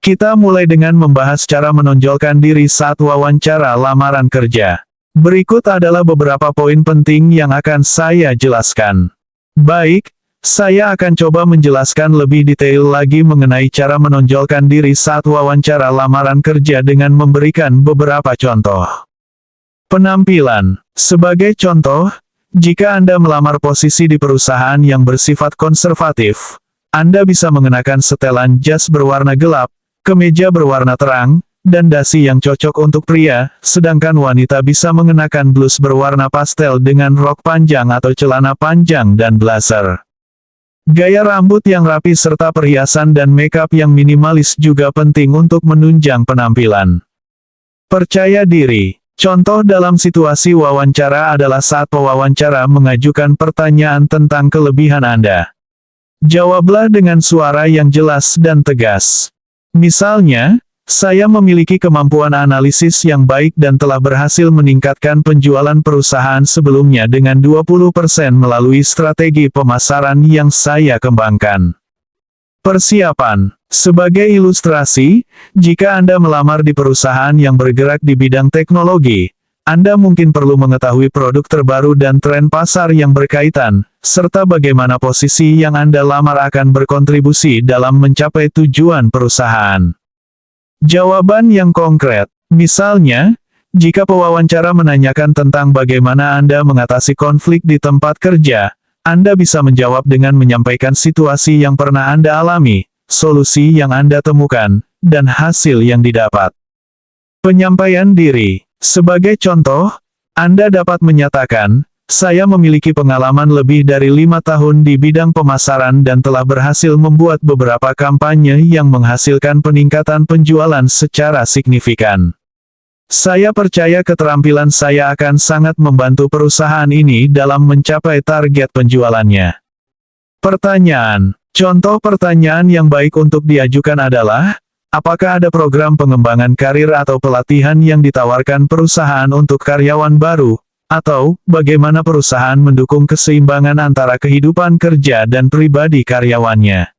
Kita mulai dengan membahas cara menonjolkan diri saat wawancara lamaran kerja. Berikut adalah beberapa poin penting yang akan saya jelaskan. Baik, saya akan coba menjelaskan lebih detail lagi mengenai cara menonjolkan diri saat wawancara lamaran kerja dengan memberikan beberapa contoh. Penampilan. Sebagai contoh, jika Anda melamar posisi di perusahaan yang bersifat konservatif, Anda bisa mengenakan setelan jas berwarna gelap, kemeja berwarna terang, dan dasi yang cocok untuk pria, sedangkan wanita bisa mengenakan blus berwarna pastel dengan rok panjang atau celana panjang dan blazer. Gaya rambut yang rapi serta perhiasan dan makeup yang minimalis juga penting untuk menunjang penampilan. Percaya diri. Contoh dalam situasi wawancara adalah saat pewawancara mengajukan pertanyaan tentang kelebihan Anda. Jawablah dengan suara yang jelas dan tegas. Misalnya, saya memiliki kemampuan analisis yang baik dan telah berhasil meningkatkan penjualan perusahaan sebelumnya dengan 20% melalui strategi pemasaran yang saya kembangkan. Persiapan. Sebagai ilustrasi, jika Anda melamar di perusahaan yang bergerak di bidang teknologi, Anda mungkin perlu mengetahui produk terbaru dan tren pasar yang berkaitan, serta bagaimana posisi yang Anda lamar akan berkontribusi dalam mencapai tujuan perusahaan. Jawaban yang konkret. Misalnya, jika pewawancara menanyakan tentang bagaimana Anda mengatasi konflik di tempat kerja, Anda bisa menjawab dengan menyampaikan situasi yang pernah Anda alami, solusi yang Anda temukan, dan hasil yang didapat. Penyampaian diri. Sebagai contoh, Anda dapat menyatakan, saya memiliki pengalaman lebih dari 5 tahun di bidang pemasaran dan telah berhasil membuat beberapa kampanye yang menghasilkan peningkatan penjualan secara signifikan. Saya percaya keterampilan saya akan sangat membantu perusahaan ini dalam mencapai target penjualannya. Pertanyaan. Contoh pertanyaan yang baik untuk diajukan adalah, apakah ada program pengembangan karir atau pelatihan yang ditawarkan perusahaan untuk karyawan baru? Atau, bagaimana perusahaan mendukung keseimbangan antara kehidupan kerja dan pribadi karyawannya?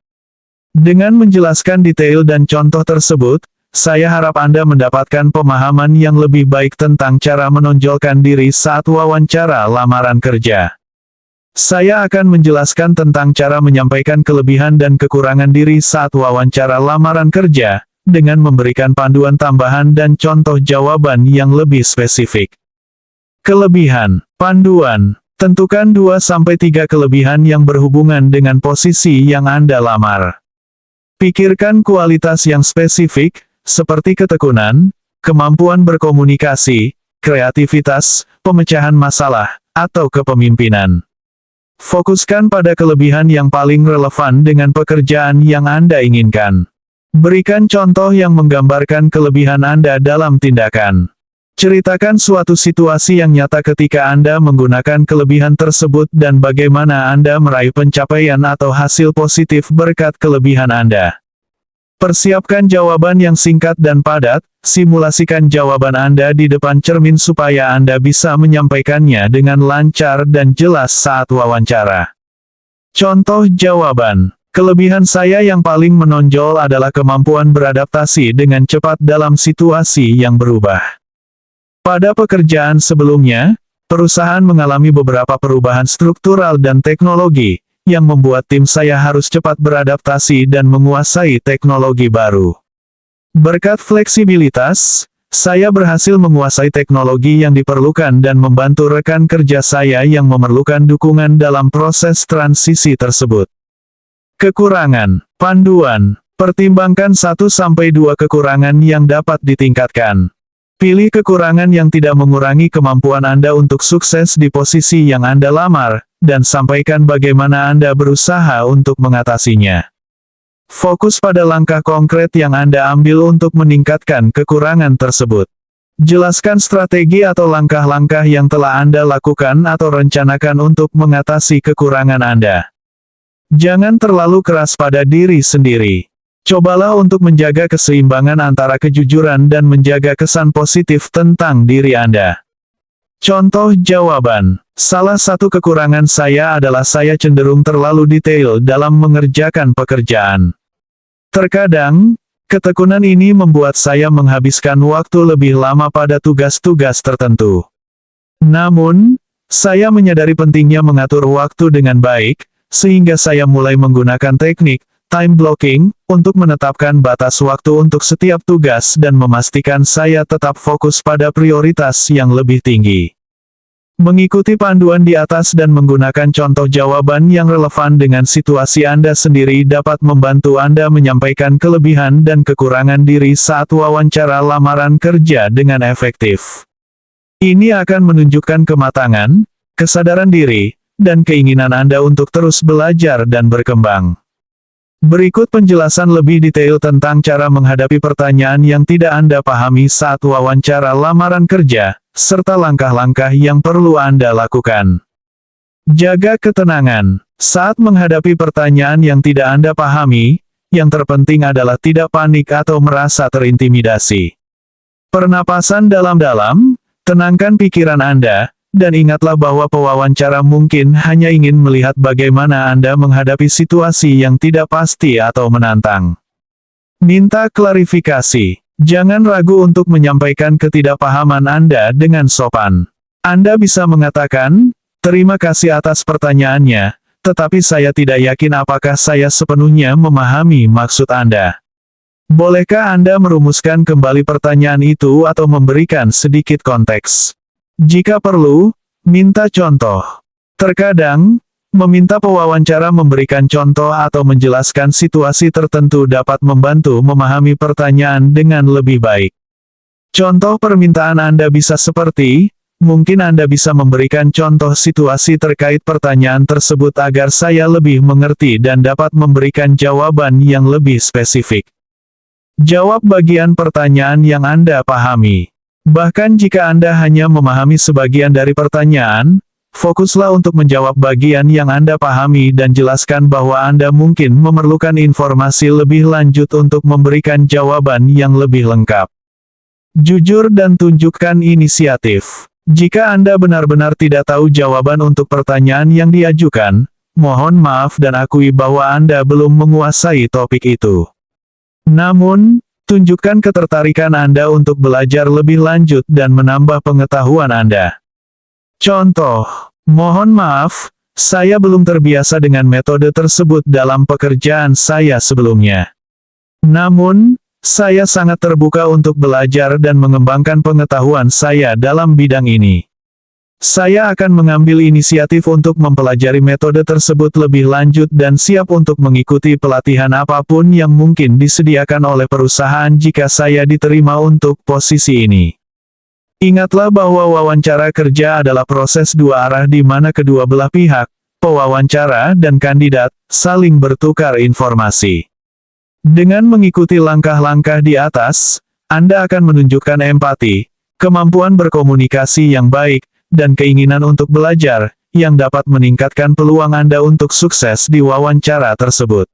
Dengan menjelaskan detail dan contoh tersebut, saya harap Anda mendapatkan pemahaman yang lebih baik tentang cara menonjolkan diri saat wawancara lamaran kerja. Saya akan menjelaskan tentang cara menyampaikan kelebihan dan kekurangan diri saat wawancara lamaran kerja, dengan memberikan panduan tambahan dan contoh jawaban yang lebih spesifik. Kelebihan. Panduan. Tentukan 2-3 kelebihan yang berhubungan dengan posisi yang Anda lamar. Pikirkan kualitas yang spesifik, seperti ketekunan, kemampuan berkomunikasi, kreativitas, pemecahan masalah, atau kepemimpinan. Fokuskan pada kelebihan yang paling relevan dengan pekerjaan yang Anda inginkan. Berikan contoh yang menggambarkan kelebihan Anda dalam tindakan. Ceritakan suatu situasi yang nyata ketika Anda menggunakan kelebihan tersebut dan bagaimana Anda meraih pencapaian atau hasil positif berkat kelebihan Anda. Persiapkan jawaban yang singkat dan padat, simulasikan jawaban Anda di depan cermin supaya Anda bisa menyampaikannya dengan lancar dan jelas saat wawancara. Contoh jawaban. Kelebihan saya yang paling menonjol adalah kemampuan beradaptasi dengan cepat dalam situasi yang berubah. Pada pekerjaan sebelumnya, perusahaan mengalami beberapa perubahan struktural dan teknologi, yang membuat tim saya harus cepat beradaptasi dan menguasai teknologi baru. Berkat fleksibilitas, saya berhasil menguasai teknologi yang diperlukan dan membantu rekan kerja saya yang memerlukan dukungan dalam proses transisi tersebut. Kekurangan. Panduan. Pertimbangkan 1-2 kekurangan yang dapat ditingkatkan. Pilih kekurangan yang tidak mengurangi kemampuan Anda untuk sukses di posisi yang Anda lamar, dan sampaikan bagaimana Anda berusaha untuk mengatasinya. Fokus pada langkah konkret yang Anda ambil untuk meningkatkan kekurangan tersebut. Jelaskan strategi atau langkah-langkah yang telah Anda lakukan atau rencanakan untuk mengatasi kekurangan Anda. Jangan terlalu keras pada diri sendiri. Cobalah untuk menjaga keseimbangan antara kejujuran dan menjaga kesan positif tentang diri Anda. Contoh jawaban. Salah satu kekurangan saya adalah saya cenderung terlalu detail dalam mengerjakan pekerjaan. Terkadang, Ketekunan ini membuat saya menghabiskan waktu lebih lama pada tugas-tugas tertentu. Namun, saya menyadari pentingnya mengatur waktu dengan baik, sehingga saya mulai menggunakan teknik time blocking untuk menetapkan batas waktu untuk setiap tugas dan memastikan saya tetap fokus pada prioritas yang lebih tinggi. Mengikuti panduan di atas dan menggunakan contoh jawaban yang relevan dengan situasi Anda sendiri dapat membantu Anda menyampaikan kelebihan dan kekurangan diri saat wawancara lamaran kerja dengan efektif. Ini akan menunjukkan kematangan, kesadaran diri, dan keinginan Anda untuk terus belajar dan berkembang. Berikut penjelasan lebih detail tentang cara menghadapi pertanyaan yang tidak Anda pahami saat wawancara lamaran kerja, serta langkah-langkah yang perlu Anda lakukan. Jaga ketenangan. Saat menghadapi pertanyaan yang tidak Anda pahami, yang terpenting adalah tidak panik atau merasa terintimidasi. Pernapasan dalam-dalam, tenangkan pikiran Anda, dan ingatlah bahwa pewawancara mungkin hanya ingin melihat bagaimana Anda menghadapi situasi yang tidak pasti atau menantang. Minta klarifikasi. Jangan ragu untuk menyampaikan ketidakpahaman Anda dengan sopan. Anda bisa mengatakan, "Terima kasih atas pertanyaannya, tetapi saya tidak yakin apakah saya sepenuhnya memahami maksud Anda. Bolehkah Anda merumuskan kembali pertanyaan itu atau memberikan sedikit konteks?" Jika perlu, minta contoh. Terkadang, meminta pewawancara memberikan contoh atau menjelaskan situasi tertentu dapat membantu memahami pertanyaan dengan lebih baik. Contoh permintaan Anda bisa seperti, mungkin Anda bisa memberikan contoh situasi terkait pertanyaan tersebut agar saya lebih mengerti dan dapat memberikan jawaban yang lebih spesifik. Jawab bagian pertanyaan yang Anda pahami. Bahkan jika Anda hanya memahami sebagian dari pertanyaan, fokuslah untuk menjawab bagian yang Anda pahami dan jelaskan bahwa Anda mungkin memerlukan informasi lebih lanjut untuk memberikan jawaban yang lebih lengkap. Jujur dan tunjukkan inisiatif. Jika Anda benar-benar tidak tahu jawaban untuk pertanyaan yang diajukan, mohon maaf dan akui bahwa Anda belum menguasai topik itu. Namun, tunjukkan ketertarikan Anda untuk belajar lebih lanjut dan menambah pengetahuan Anda. Contoh, mohon maaf, saya belum terbiasa dengan metode tersebut dalam pekerjaan saya sebelumnya. Namun, saya sangat terbuka untuk belajar dan mengembangkan pengetahuan saya dalam bidang ini. Saya akan mengambil inisiatif untuk mempelajari metode tersebut lebih lanjut dan siap untuk mengikuti pelatihan apapun yang mungkin disediakan oleh perusahaan jika saya diterima untuk posisi ini. Ingatlah bahwa wawancara kerja adalah proses dua arah di mana kedua belah pihak, pewawancara dan kandidat, saling bertukar informasi. Dengan mengikuti langkah-langkah di atas, Anda akan menunjukkan empati, kemampuan berkomunikasi yang baik, dan keinginan untuk belajar, yang dapat meningkatkan peluang Anda untuk sukses di wawancara tersebut.